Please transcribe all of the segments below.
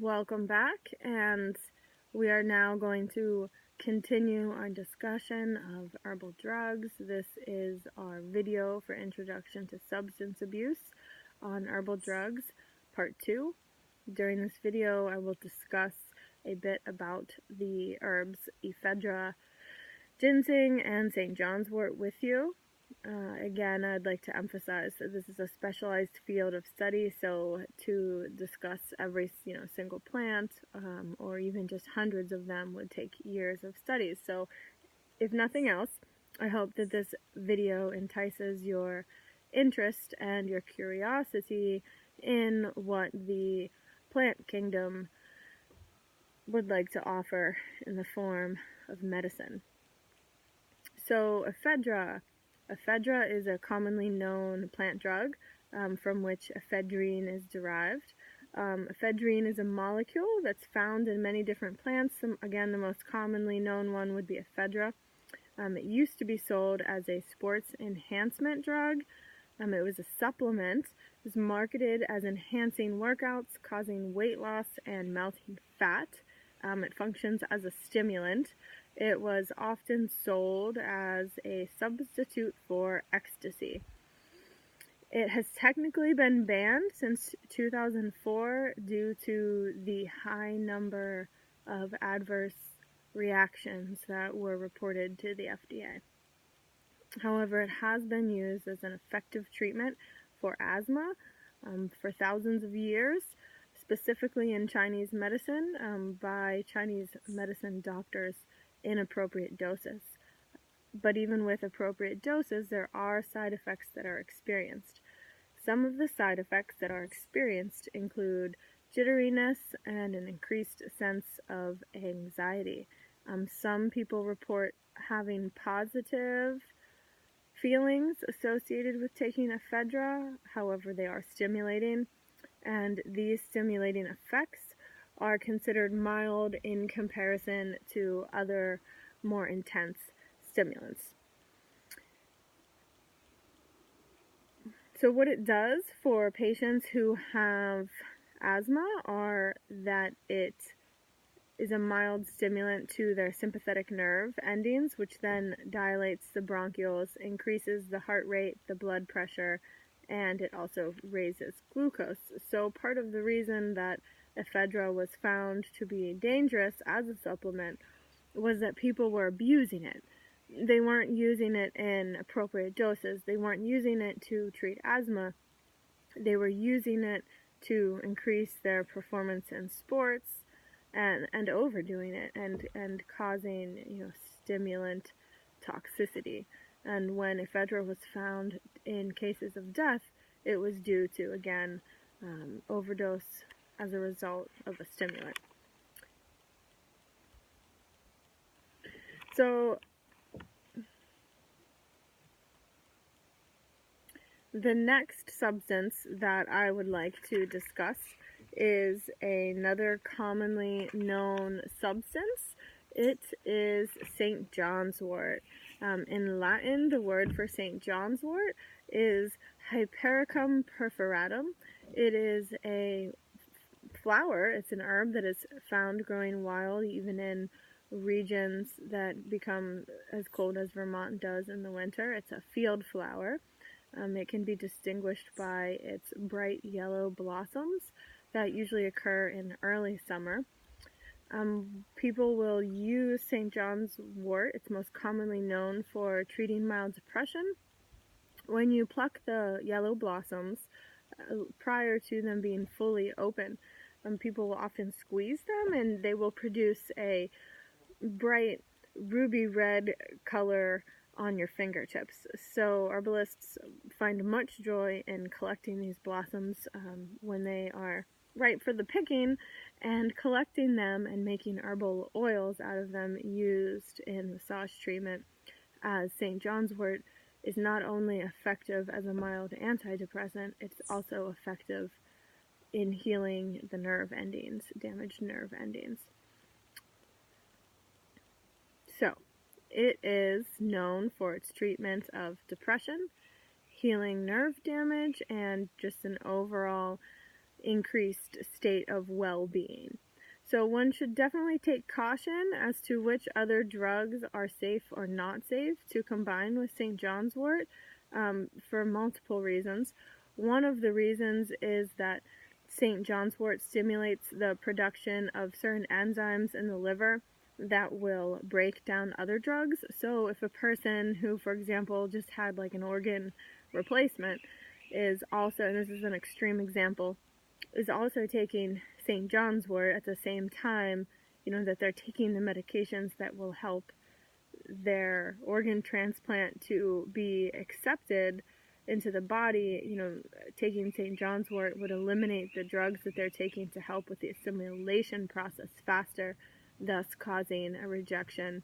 Welcome back, and we are now going to continue our discussion of herbal drugs. This is our video for Introduction to Substance Abuse on Herbal Drugs, Part 2. During this video, I will discuss a bit about the herbs ephedra, ginseng, and St. John's wort with you. Again, I'd like to emphasize that this is a specialized field of study, so to discuss every single plant or even just hundreds of them would take years of studies. So if nothing else, I hope that this video entices your interest and your curiosity in what the plant kingdom would like to offer in the form of medicine. So ephedra is a commonly known plant drug from which ephedrine is derived. Ephedrine is a molecule that's found in many different plants. Again, the most commonly known one would be ephedra. It used to be sold as a sports enhancement drug. It was a supplement. It was marketed as enhancing workouts, causing weight loss, and melting fat. It functions as a stimulant. It was often sold as a substitute for ecstasy. It has technically been banned since 2004 due to the high number of adverse reactions that were reported to the FDA. However, it has been used as an effective treatment for asthma for thousands of years, specifically in Chinese medicine by Chinese medicine doctors in appropriate doses. But even with appropriate doses, there are side effects that are experienced. Some of the side effects that are experienced include jitteriness and an increased sense of anxiety. Some people report having positive feelings associated with taking ephedra, however they are stimulating, and these stimulating effects are considered mild in comparison to other more intense stimulants. So what it does for patients who have asthma are that it is a mild stimulant to their sympathetic nerve endings, which then dilates the bronchioles, increases the heart rate, the blood pressure, and it also raises glucose. So part of the reason that ephedra was found to be dangerous as a supplement was that people were abusing it. They weren't using it in appropriate doses. They weren't using it to treat asthma. They were using it to increase their performance in sports and overdoing it and causing stimulant toxicity. And when ephedra was found in cases of death, it was due to, again, overdose as a result of a stimulant. So the next substance that I would like to discuss is another commonly known substance. It is St. John's wort. In Latin, the word for St. John's wort is Hypericum perforatum. It is a flower. It's an herb that is found growing wild even in regions that become as cold as Vermont does in the winter. It's a field flower. It can be distinguished by its bright yellow blossoms that usually occur in early summer. People will use St. John's wort. It's most commonly known for treating mild depression. When you pluck the yellow blossoms prior to them being fully open, people will often squeeze them and they will produce a bright ruby red color on your fingertips. So herbalists find much joy in collecting these blossoms when they are ripe for the picking and collecting them and making herbal oils out of them used in massage treatment, as St. John's wort is not only effective as a mild antidepressant, it's also effective in healing the nerve endings, damaged nerve endings. So, it is known for its treatment of depression, healing nerve damage, and just an overall increased state of well-being. So one should definitely take caution as to which other drugs are safe or not safe to combine with St. John's wort for multiple reasons. One of the reasons is that St. John's wort stimulates the production of certain enzymes in the liver that will break down other drugs. So if a person who, for example, just had like an organ replacement is also, and this is an extreme example, is also taking St. John's wort at the same time, that they're taking the medications that will help their organ transplant to be accepted into the body, taking St. John's wort would eliminate the drugs that they're taking to help with the assimilation process faster, thus causing a rejection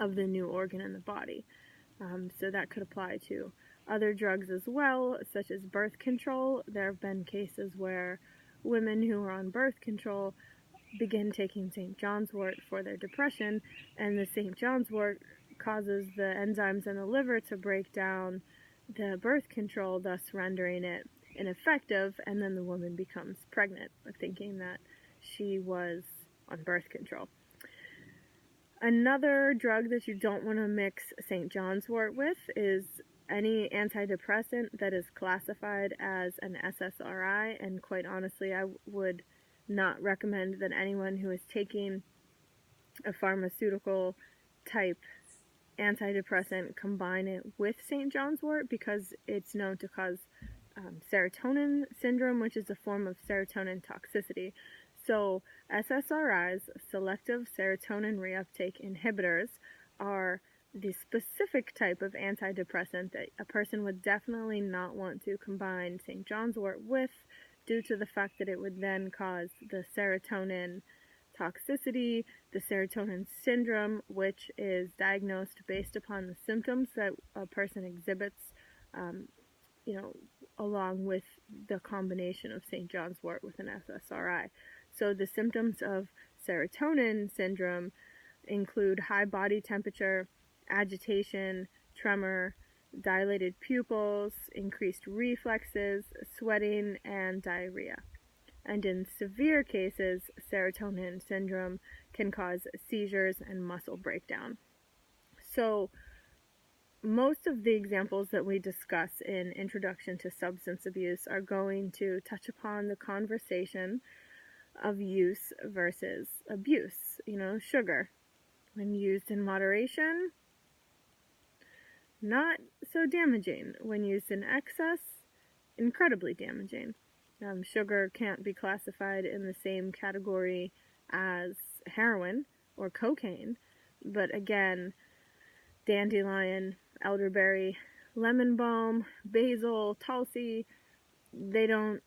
of the new organ in the body. So that could apply to other drugs as well, such as birth control. There have been cases where women who are on birth control begin taking St. John's wort for their depression, and the St. John's wort causes the enzymes in the liver to break down the birth control, thus rendering it ineffective, and then the woman becomes pregnant, thinking that she was on birth control. Another drug that you don't want to mix St. John's wort with is any antidepressant that is classified as an SSRI, and quite honestly, I would not recommend that anyone who is taking a pharmaceutical type antidepressant combine it with St. John's wort, because it's known to cause serotonin syndrome, which is a form of serotonin toxicity. So SSRIs, selective serotonin reuptake inhibitors, are the specific type of antidepressant that a person would definitely not want to combine St. John's wort with, due to the fact that it would then cause the serotonin toxicity, the serotonin syndrome, which is diagnosed based upon the symptoms that a person exhibits, along with the combination of St. John's wort with an SSRI. So the symptoms of serotonin syndrome include high body temperature, agitation, tremor, dilated pupils, increased reflexes, sweating, and diarrhea. And in severe cases, serotonin syndrome can cause seizures and muscle breakdown. So most of the examples that we discuss in Introduction to Substance Abuse are going to touch upon the conversation of use versus abuse. Sugar, when used in moderation, not so damaging. When used in excess, incredibly damaging. Sugar can't be classified in the same category as heroin or cocaine, but again, dandelion, elderberry, lemon balm, basil, tulsi, they don't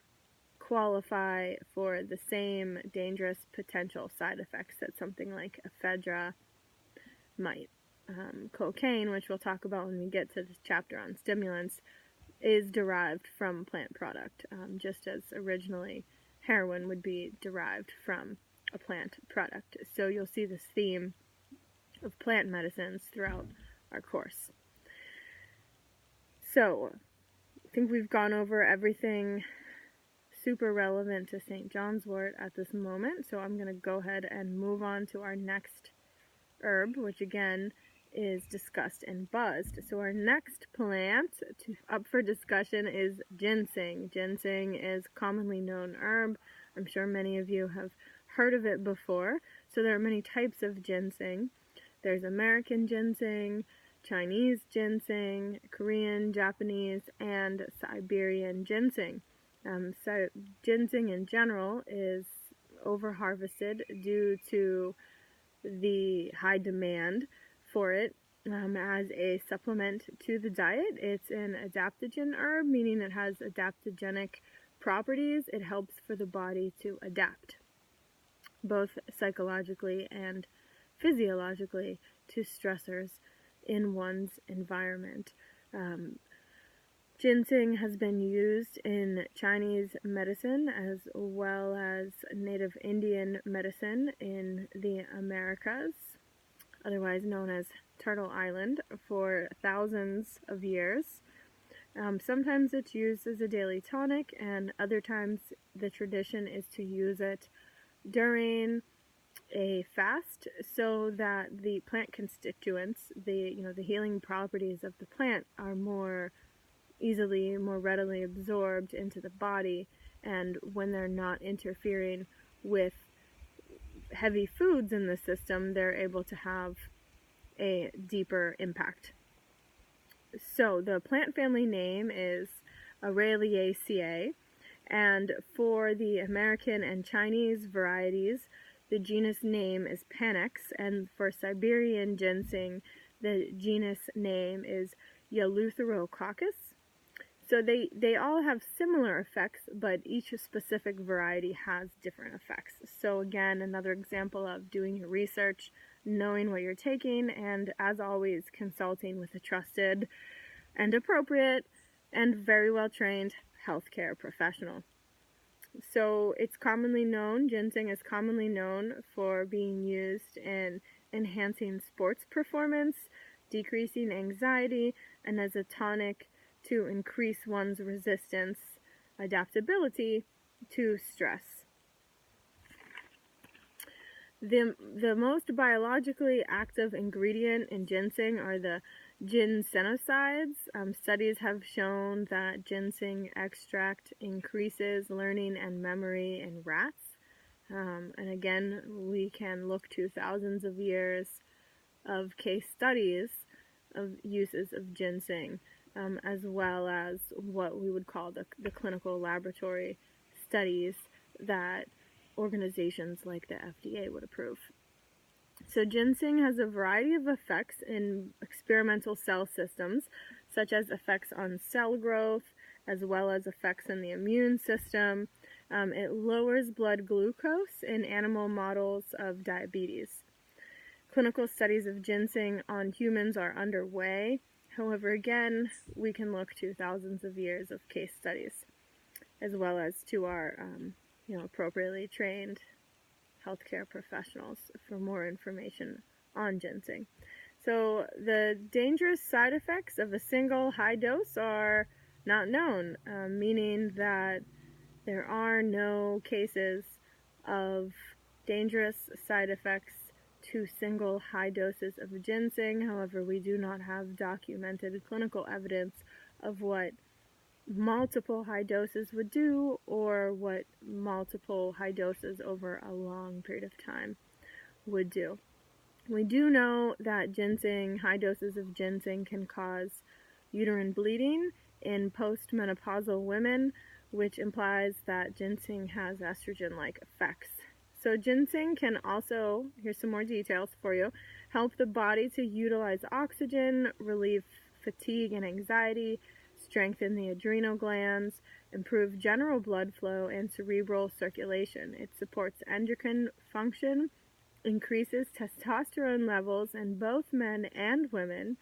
qualify for the same dangerous potential side effects that something like ephedra might. Cocaine, which we'll talk about when we get to this chapter on stimulants, is derived from plant product, just as originally heroin would be derived from a plant product. So you'll see this theme of plant medicines throughout our course. So I think we've gone over everything super relevant to St. John's wort at this moment, so I'm going to go ahead and move on to our next herb, which again is discussed in buzzed. So our next plant up for discussion is ginseng. Ginseng is a commonly known herb. I'm sure many of you have heard of it before. So there are many types of ginseng. There's American ginseng, Chinese ginseng, Korean, Japanese, and Siberian ginseng. So ginseng in general is over-harvested due to the high demand for it as a supplement to the diet. It's an adaptogen herb, meaning it has adaptogenic properties. It helps for the body to adapt, both psychologically and physiologically, to stressors in one's environment. Ginseng has been used in Chinese medicine as well as Native Indian medicine in the Americas, otherwise known as Turtle Island, for thousands of years. Sometimes it's used as a daily tonic, and other times the tradition is to use it during a fast so that the plant constituents, the healing properties of the plant are more readily absorbed into the body, and when they're not interfering with heavy foods in the system, they're able to have a deeper impact. So the plant family name is Araliaceae, and for the American and Chinese varieties, the genus name is Panax, and for Siberian ginseng, the genus name is Eleutherococcus. So they all have similar effects, but each specific variety has different effects. So again, another example of doing your research, knowing what you're taking, and as always, consulting with a trusted and appropriate and very well trained healthcare professional. So it's commonly known, ginseng is commonly known for being used in enhancing sports performance, decreasing anxiety, and as a tonic to increase one's resistance, adaptability to stress. The most biologically active ingredient in ginseng are the ginsenosides. Studies have shown that ginseng extract increases learning and memory in rats. And again, we can look to thousands of years of case studies of uses of ginseng, as well as what we would call the clinical laboratory studies that organizations like the FDA would approve. So ginseng has a variety of effects in experimental cell systems, such as effects on cell growth, as well as effects in the immune system. It lowers blood glucose in animal models of diabetes. Clinical studies of ginseng on humans are underway. However, again, we can look to thousands of years of case studies, as well as to our appropriately trained healthcare professionals for more information on ginseng. So the dangerous side effects of a single high dose are not known, meaning that there are no cases of dangerous side effects to single high doses of ginseng. However, we do not have documented clinical evidence of what multiple high doses would do, or what multiple high doses over a long period of time would do. We do know that high doses of ginseng can cause uterine bleeding in postmenopausal women, which implies that ginseng has estrogen-like effects. So ginseng can also, here's some more details for you, help the body to utilize oxygen, relieve fatigue and anxiety, strengthen the adrenal glands, improve general blood flow and cerebral circulation. It supports endocrine function, increases testosterone levels in both men and women.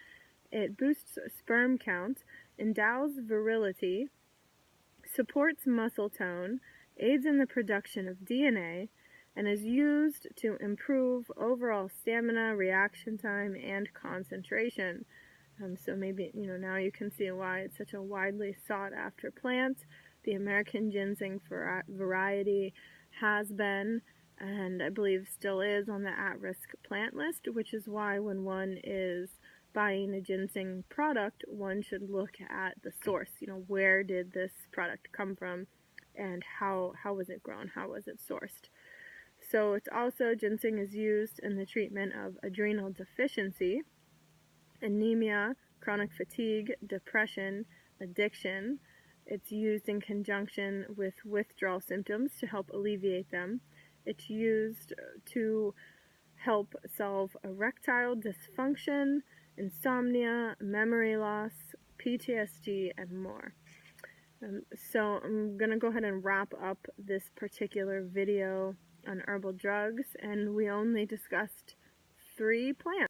It boosts sperm count, endows virility, supports muscle tone, aids in the production of DNA, and is used to improve overall stamina, reaction time, and concentration. So maybe, now you can see why it's such a widely sought after plant. The American ginseng variety has been, and I believe still is, on the at-risk plant list, which is why when one is buying a ginseng product, one should look at the source. Where did this product come from, and how was it grown? How was it sourced? So ginseng is used in the treatment of adrenal deficiency, anemia, chronic fatigue, depression, addiction. It's used in conjunction with withdrawal symptoms to help alleviate them. It's used to help solve erectile dysfunction, insomnia, memory loss, PTSD, and more. So I'm going to go ahead and wrap up this particular video on herbal drugs, and we only discussed 3 plants.